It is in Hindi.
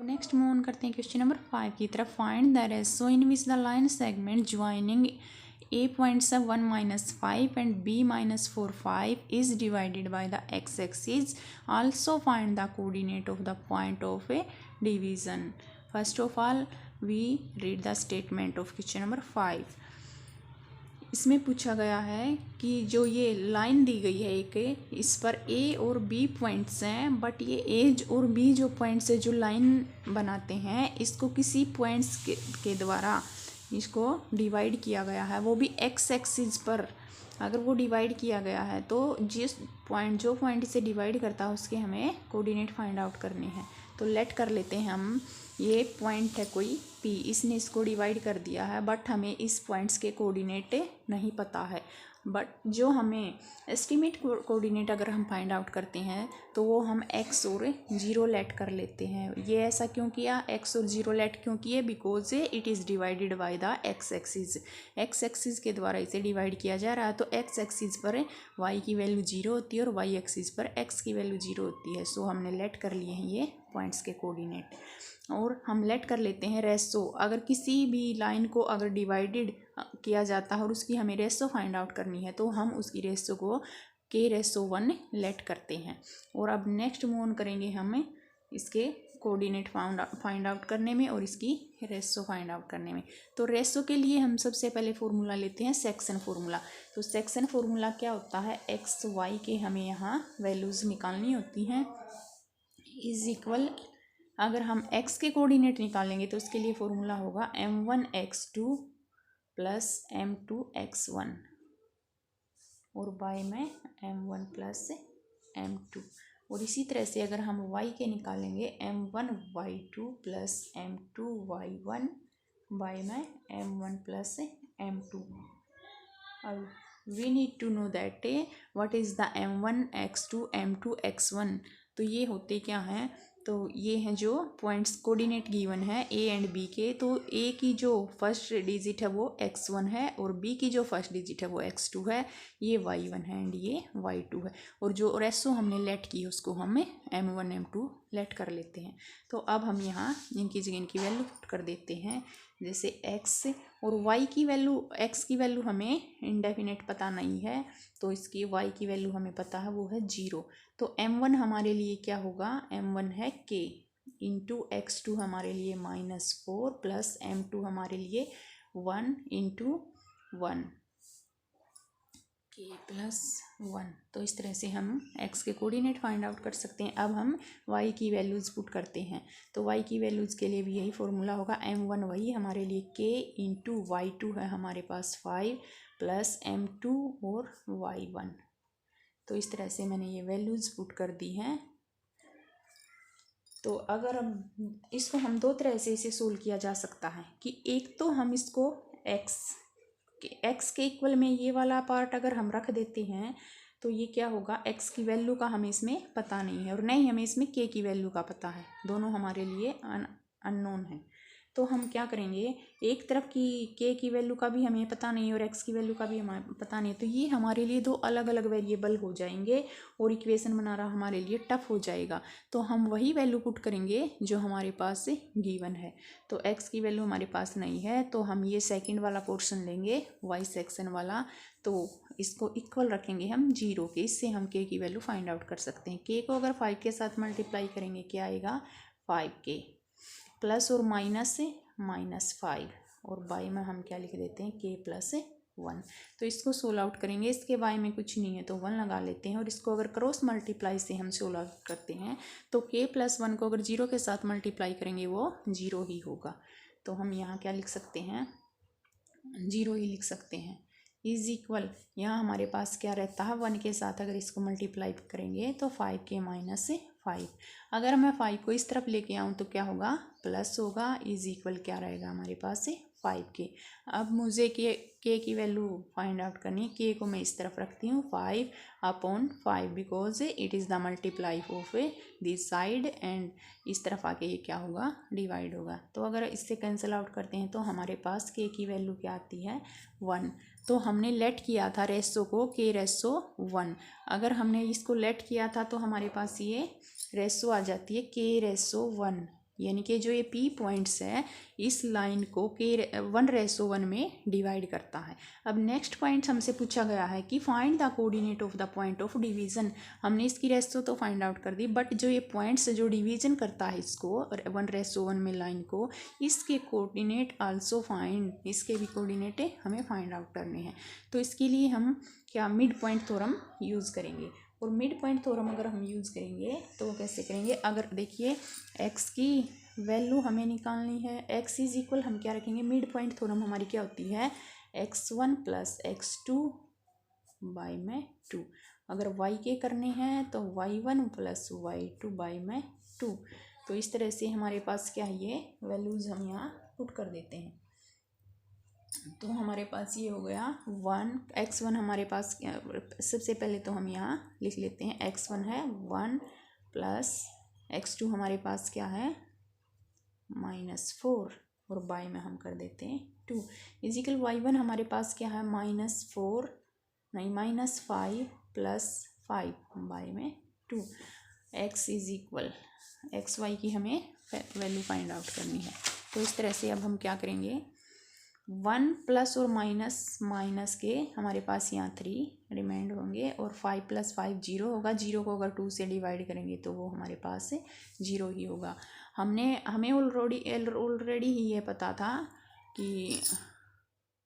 नेक्स्ट मूव ऑन करते हैं क्वेश्चन नंबर 5 की तरफ। Find the ratio in which the line segment joining a points 1-5 and b-4 is divided by the x axis. Also find the coordinate of the point of a division. First of all we read the statement of question number 5। इसमें पूछा गया है कि जो ये लाइन दी गई है एक, इस पर ए और बी पॉइंट्स हैं, बट ये ए और बी जो पॉइंट्स है जो लाइन बनाते हैं, इसको किसी पॉइंट्स के द्वारा इसको डिवाइड किया गया है, वो भी एक्स एक्सिस पर। अगर वो डिवाइड किया गया है तो जो पॉइंट इसे डिवाइड करता है उसके हमें कोऑर्डिनेट फाइंड आउट करने हैं। तो लेट कर लेते हैं हम, ये पॉइंट है कोई P, इसने इसको डिवाइड कर दिया है, बट हमें इस पॉइंट्स के कोऑर्डिनेट नहीं पता है। बट जो हमें एस्टिमेट कोऑर्डिनेट अगर हम फाइंड आउट करते हैं तो वो हम x और 0 लेट कर लेते हैं। ये ऐसा क्यों किया, x और 0 लेट क्यों किए, because it is divided by the x axis. x axis के द्वारा इसे डिवाइड किया जा रहा है, तो x एक्सिस पर y की वैल्यू 0 होती है और y एक्सिस पर x की वैल्यू 0 होती है। सो हमने लेट कर लिए हैं ये पॉइंट्स के कोऑर्डिनेट। और हम लेट कर लेते हैं रेशो। अगर किसी भी लाइन को अगर डिवाइडेड किया जाता है और उसकी हमें रेशो फाइंड आउट करनी है तो हम उसकी रेशो को k/1 लेट करते हैं। और अब नेक्स्ट मूव ऑन करेंगे हम इसके कोऑर्डिनेट फाइंड आउट करने में और इसकी रेशो फाइंड आउट करने में। तो रेशो के लिए हम सबसे पहले फार्मूला लेते हैं सेक्शन फार्मूला। तो सेक्शन फार्मूला क्या होता है, एक्स वाई के हमें यहाँ वैल्यूज़ निकालनी होती हैं, इज इक्वल। अगर हम x के कोऑर्डिनेट निकालेंगे तो उसके लिए फॉर्मूला होगा m1x2 प्लस m2x1 और y में m1 प्लस m2। और इसी तरह से अगर हम y के निकालेंगे m1y2 प्लस m2y1, y में m1 प्लस m2। अब we need to know that what is the m1x2 m2x1। तो ये होते क्या हैं, तो ये हैं जो पॉइंट्स कोऑर्डिनेट गिवन है ए एंड बी के। तो ए की जो फर्स्ट डिजिट है वो x1 है और बी की जो फर्स्ट डिजिट है वो x2 है, ये y1 है एंड ये y2 है। और जो रेशो हमने लेट की उसको हम m1 m2 लेट कर लेते हैं। तो अब हम यहाँ इनकी जगह इनकी वैल्यू पुट कर देते हैं। जैसे x और y की वैल्यू, x की वैल्यू हमें इंडेफिनेट पता नहीं है, तो इसकी y की वैल्यू हमें पता है वो है 0। तो m1 हमारे लिए क्या होगा, m1 है k इंटू x2 हमारे लिए -4 प्लस m2 हमारे लिए 1 इंटू 1 k+1। तो इस तरह से हम x के कोऑर्डिनेट फाइंड आउट कर सकते हैं। अब हम y की वैल्यूज़ पुट करते हैं। तो y की वैल्यूज़ के लिए भी यही फॉर्मूला होगा, m1 वही हमारे लिए k इंटू y2 है हमारे पास 5 प्लस m2 और y1। तो इस तरह से मैंने ये वैल्यूज़ पुट कर दी हैं। तो अगर हम इसको हम दो तरह से इसे सोल्व किया जा सकता है कि एक तो हम इसको x के इक्वल में ये वाला पार्ट अगर हम रख देते हैं तो ये क्या होगा, x की वैल्यू का हमें इसमें पता नहीं है और नहीं हमें इसमें k की वैल्यू का पता है, दोनों हमारे लिए अननोन है। तो हम क्या करेंगे, एक तरफ की k की वैल्यू का भी हमें पता नहीं और x की वैल्यू का भी हमें पता नहीं, तो ये हमारे लिए दो अलग अलग वेरिएबल हो जाएंगे और इक्वेशन बनाना हमारे लिए टफ हो जाएगा। तो हम वही वैल्यू पुट करेंगे जो हमारे पास गिवन है। तो x की वैल्यू हमारे पास नहीं है तो हम ये सेकंड वाला पोर्शन लेंगे y सेक्शन वाला, तो इसको इक्वल रखेंगे हम 0 के। इससे हम k की वैल्यू फाइंड आउट कर सकते हैं। k को अगर 5 के साथ मल्टीप्लाई करेंगे क्या आएगा, 5k प्लस और माइनस -5 और y में हम क्या लिख देते हैं k+1। तो इसको सोल्व आउट करेंगे, इसके y में कुछ नहीं है तो 1 लगा लेते हैं और इसको अगर क्रॉस मल्टीप्लाई से हम सोल्व आउट करते हैं तो k+1 को अगर 0 के साथ मल्टीप्लाई करेंगे वो 0 ही होगा। तो हम यहाँ क्या लिख सकते हैं, 0 ही लिख सकते हैं। इज इक्वल यहाँ हमारे पास क्या रहता है, 1 के साथ अगर इसको मल्टीप्लाई करेंगे तो 5k - 5। अगर मैं 5 को इस तरफ लेके आऊँ तो क्या होगा, प्लस होगा, इज इक्वल क्या रहेगा हमारे पास 5k। अब मुझे k की वैल्यू फाइंड आउट करनी, k को मैं इस तरफ रखती हूँ 5/5 because it is the multiply of this side and इस तरफ आके ये क्या होगा, डिवाइड होगा। तो अगर इससे कैंसिल आउट करते हैं तो हमारे पास k की वैल्यू क्या आती है 1। तो हमने लेट किया था रेशो को k/1। अगर हमने इसको लेट किया था तो हमारे पास ये रेशो आ जाती है k/1 यानी कि जो ये P पॉइंट्स है इस लाइन को के 1:1 में डिवाइड करता है। अब नेक्स्ट पॉइंट हमसे पूछा गया है कि find the coordinate of the point of division. हमने इसकी रेशो तो फाइंड आउट कर दी, बट जो ये पॉइंट्स जो डिवीज़न करता है इसको 1:1 में लाइन को, इसके कोऑर्डिनेट आल्सो फाइंड, इसके भी कोऑर्डिनेट हमें फाइंड आउट करने हैं। तो इसके लिए हम क्या मिड पॉइंट थ्योरम यूज़ करेंगे। और मिड पॉइंट थ्योरम अगर हम यूज़ करेंगे तो वो कैसे करेंगे, अगर देखिए x की वैल्यू हमें निकालनी है, x इज इक्वल हम क्या रखेंगे, मिड पॉइंट थ्योरम हमारी क्या होती है, x1 + x2 बाई में 2। अगर y के करने हैं तो y1 + y2 बाई में 2। तो इस तरह से हमारे पास क्या है, ये वैल्यूज़ हम यहाँ पुट कर देते हैं। तो हमारे पास ये हो गया 1 हमारे पास, सबसे पहले तो हम यहाँ लिख लेते हैं x1 है 1 + x2 हमारे पास क्या है -4 और बाई में हम कर देते हैं 2 इजिकल y1 हमारे पास क्या है -4 नहीं -5 + 5 बाई में 2। x इज इक्वल xy की हमें वैल्यू फाइंड आउट करनी है। तो इस तरह से अब हम क्या करेंगे, 1 प्लस और माइनस के हमारे पास यहाँ 3 रिमाइंड होंगे और 5 + 5 0 होगा। 0 को अगर 2 से डिवाइड करेंगे तो वो हमारे पास 0 ही होगा। हमें ऑलरेडी ही ये पता था कि